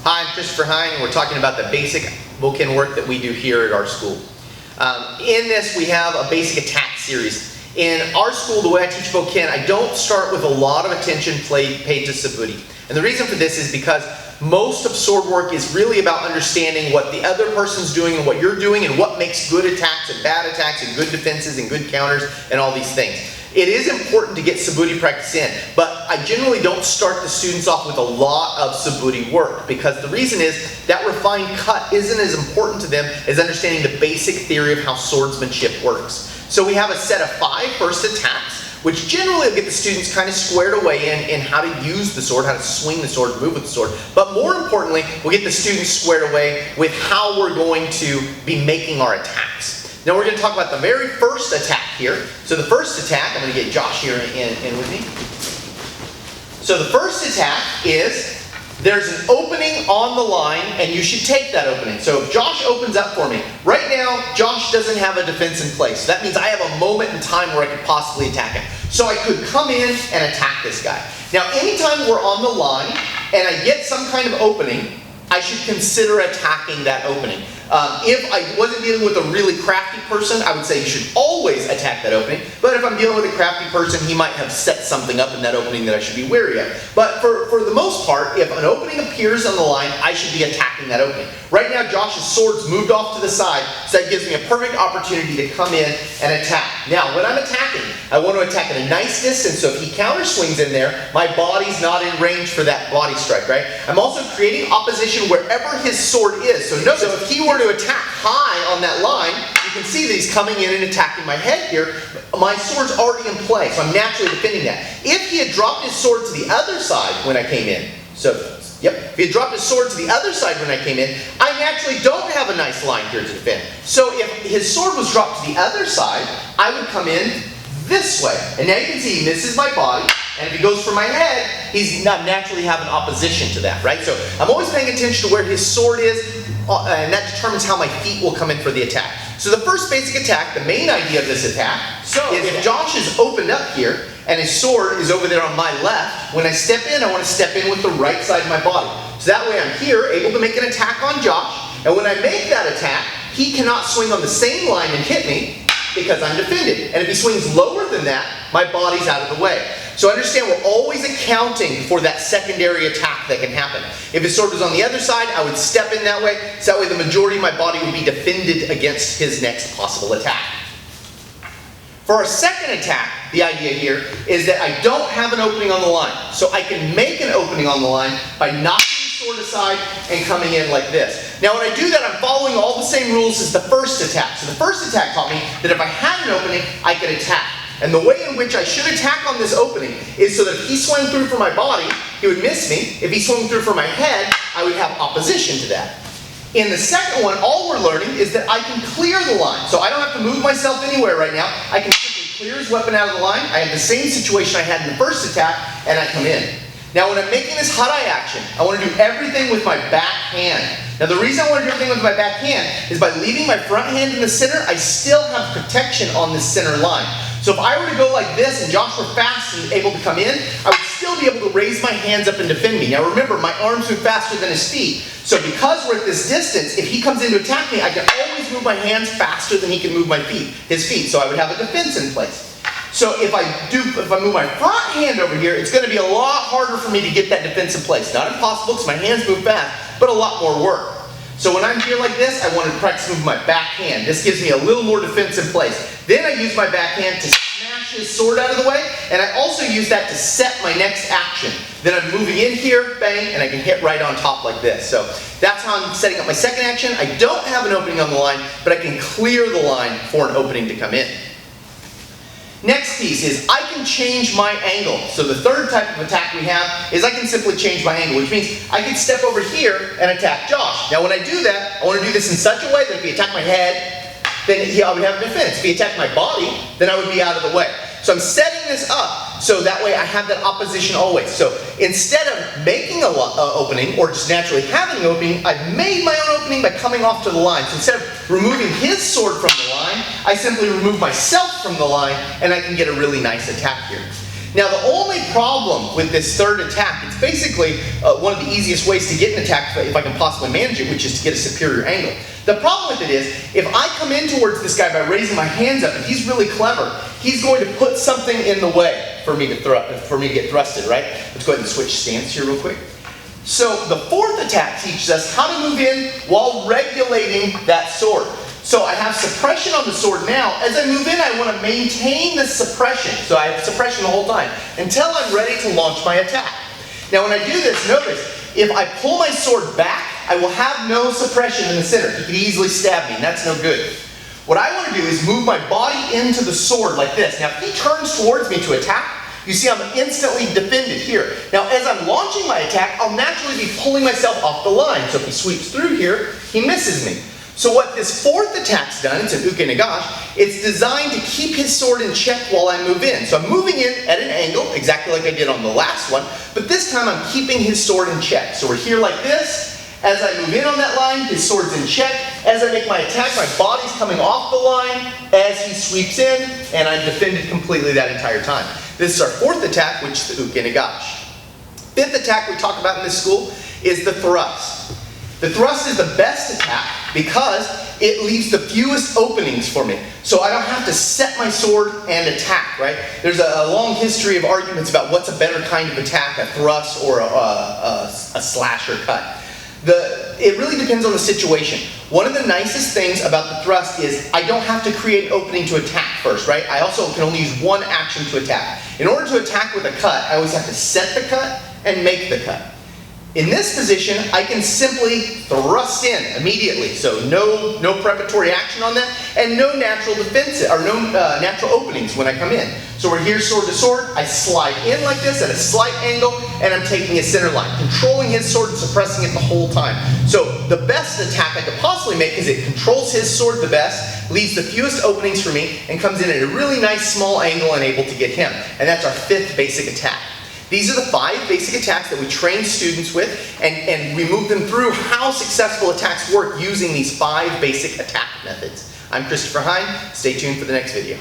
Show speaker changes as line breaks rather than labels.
Hi, I'm Christopher Hein, and we're talking about the basic Bokken work that we do here at our school. In this, we have a basic attack series. In our school, the way I teach Bokken, I don't start with a lot of attention paid to Subudi. And the reason for this is because most of sword work is really about understanding what the other person's doing and what you're doing and what makes good attacks and bad attacks and good defenses and good counters and all these things. It is important to get Subudi practice in, but I generally don't start the students off with a lot of Subudi work because the reason is that refined cut isn't as important to them as understanding the basic theory of how swordsmanship works. So we have a set of 5 first attacks, which generally will get the students kind of squared away in how to use the sword, how to swing the sword, move with the sword. But more importantly, we'll get the students squared away with how we're going to be making our attacks. Now we're going to talk about the very first attack here. So the first attack, I'm going to get Josh here in with me. So the first attack is, there's an opening on the line and you should take that opening. So if Josh opens up for me, right now Josh doesn't have a defense in place. That means I have a moment in time where I could possibly attack him. So I could come in and attack this guy. Now anytime we're on the line and I get some kind of opening, I should consider attacking that opening. If I wasn't dealing with a really crafty person, I would say you should always attack that opening. But if I'm dealing with a crafty person, he might have set something up in that opening that I should be wary of. But for the most part, if an opening appears on the line, I should be attacking that opening. Right now, Josh's sword's moved off to the side, so that gives me a perfect opportunity to come in and attack. Now, when I'm attacking, I want to attack at a nice distance, so if he counter swings in there, my body's not in range for that body strike, right? I'm also creating opposition wherever his sword is. So notice, if he were to attack high on that line, you can see that he's coming in and attacking my head here. My sword's already in play, so I'm naturally defending that. If he had dropped his sword to the other side when I came in, if he had dropped his sword to the other side when I came in, I naturally don't have a nice line here to defend. So if his sword was dropped to the other side, I would come in this way. And now you can see he misses my body, and if he goes for my head, he's not naturally having opposition to that, right? So I'm always paying attention to where his sword is, and that determines how my feet will come in for the attack. So the first basic attack, the main idea of this attack, is if Josh is opened up here, and his sword is over there on my left, when I step in, I want to step in with the right side of my body. So that way I'm here, able to make an attack on Josh, and when I make that attack, he cannot swing on the same line and hit me, because I'm defended. And if he swings lower than that, my body's out of the way. So understand, we're always accounting for that secondary attack that can happen. If his sword was on the other side, I would step in that way, so that way the majority of my body would be defended against his next possible attack. For our second attack, the idea here is that I don't have an opening on the line. So I can make an opening on the line by knocking the sword aside and coming in like this. Now when I do that, I'm following all the same rules as the first attack. So the first attack taught me that if I had an opening, I could attack. And the way in which I should attack on this opening is so that if he swung through for my body, he would miss me. If he swung through for my head, I would have opposition to that. In the second one, all we're learning is that I can clear the line. So I don't have to move myself anywhere right now. I can simply clear his weapon out of the line. I have the same situation I had in the first attack, and I come in. Now when I'm making this Hadai action, I want to do everything with my back hand. Now the reason I want to do everything with my back hand is by leaving my front hand in the center, I still have protection on this center line. So if I were to go like this and Josh were fast and able to come in, I would still be able to raise my hands up and defend me. Now remember, my arms move faster than his feet. So because we're at this distance, if he comes in to attack me, I can always move my hands faster than he can move his feet. So I would have a defense in place. So if I move my front hand over here, it's going to be a lot harder for me to get that defense in place. Not impossible because my hands move fast, but a lot more work. So when I'm here like this, I want to practice moving my back hand. This gives me a little more defense in place. Then I use my back hand to smash his sword out of the way, and I also use that to set my next action. Then I'm moving in here, bang, and I can hit right on top like this. So that's how I'm setting up my second action. I don't have an opening on the line, but I can clear the line for an opening to come in. Next piece is I can change my angle. So the third type of attack we have is I can simply change my angle, which means I can step over here and attack Josh. Now when I do that, I want to do this in such a way that if he attacked my head, then I would have a defense. If he attacked my body, then I would be out of the way. So I'm setting this up so that way I have that opposition always. So instead of making an opening or just naturally having an opening, I've made my own opening by coming off to the line. So instead of removing his sword from the line, I simply remove myself from the line and I can get a really nice attack here. Now the only problem with this third attack, it's basically one of the easiest ways to get an attack if I can possibly manage it, which is to get a superior angle. The problem with it is, if I come in towards this guy by raising my hands up, and he's really clever, he's going to put something in the way for me to get thrusted, right? Let's go ahead and switch stance here real quick. So the fourth attack teaches us how to move in while regulating that sword. So I have suppression on the sword now. As I move in, I want to maintain the suppression. So I have suppression the whole time until I'm ready to launch my attack. Now when I do this, notice, if I pull my sword back, I will have no suppression in the center. He could easily stab me, and that's no good. What I want to do is move my body into the sword like this. Now if he turns towards me to attack, you see I'm instantly defended here. Now as I'm launching my attack, I'll naturally be pulling myself off the line. So if he sweeps through here, he misses me. So what this fourth attack's done, it's an uke nagash, it's designed to keep his sword in check while I move in. So I'm moving in at an angle, exactly like I did on the last one, but this time I'm keeping his sword in check. So we're here like this. As I move in on that line, his sword's in check. As I make my attack, my body's coming off the line as he sweeps in, and I'm defended completely that entire time. This is our fourth attack, which is the uke nagash. Fifth attack we talk about in this school is the thrust. The thrust is the best attack because it leaves the fewest openings for me. So I don't have to set my sword and attack, right? There's a long history of arguments about what's a better kind of attack, a thrust or a slash or cut. It really depends on the situation. One of the nicest things about the thrust is I don't have to create an opening to attack first, right? I also can only use one action to attack. In order to attack with a cut, I always have to set the cut and make the cut. In this position, I can simply thrust in immediately. So no preparatory action on that, and no natural defense, or no natural openings when I come in. So we're here sword to sword, I slide in like this at a slight angle, and I'm taking his center line, controlling his sword and suppressing it the whole time. So the best attack I could possibly make is it controls his sword the best, leaves the fewest openings for me, and comes in at a really nice small angle and able to get him. And that's our fifth basic attack. These are the 5 basic attacks that we train students with, and we move them through how successful attacks work using these 5 basic attack methods. I'm Christopher Hein. Stay tuned for the next video.